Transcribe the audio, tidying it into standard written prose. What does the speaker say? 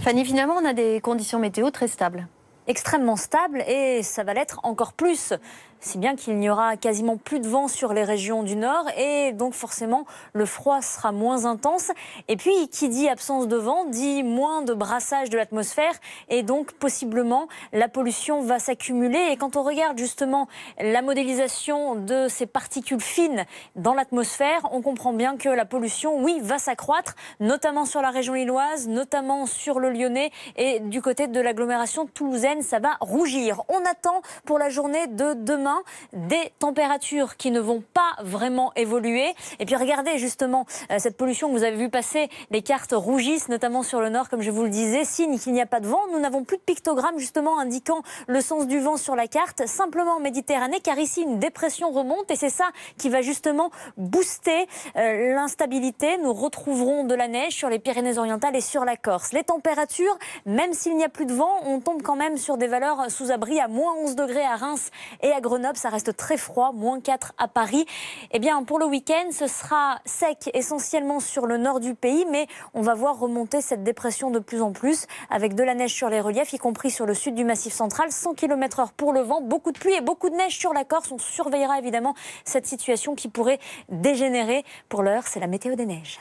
Fanny, finalement, on a des conditions météo très stables. Extrêmement stable et ça va l'être encore plus. Si bien qu'il n'y aura quasiment plus de vent sur les régions du nord et donc forcément le froid sera moins intense. Et puis qui dit absence de vent dit moins de brassage de l'atmosphère et donc possiblement la pollution va s'accumuler. Et quand on regarde justement la modélisation de ces particules fines dans l'atmosphère, on comprend bien que la pollution, oui, va s'accroître, notamment sur la région lilloise, notamment sur le Lyonnais et du côté de l'agglomération toulousaine, ça va rougir. On attend pour la journée de demain des températures qui ne vont pas vraiment évoluer. Et puis regardez justement cette pollution que vous avez vu passer, les cartes rougissent notamment sur le nord comme je vous le disais, signe qu'il n'y a pas de vent. Nous n'avons plus de pictogramme justement indiquant le sens du vent sur la carte, simplement en Méditerranée, car ici une dépression remonte et c'est ça qui va justement booster l'instabilité. Nous retrouverons de la neige sur les Pyrénées-Orientales et sur la Corse. Les températures, même s'il n'y a plus de vent, on tombe quand même sur des valeurs sous abri à moins 11 degrés à Reims et à Grenoble. Ça reste très froid, moins 4 à Paris. Eh bien, pour le week-end, ce sera sec essentiellement sur le nord du pays, mais on va voir remonter cette dépression de plus en plus avec de la neige sur les reliefs, y compris sur le sud du Massif central. 100 km/h pour le vent, beaucoup de pluie et beaucoup de neige sur la Corse. On surveillera évidemment cette situation qui pourrait dégénérer. Pour l'heure, c'est la météo des neiges.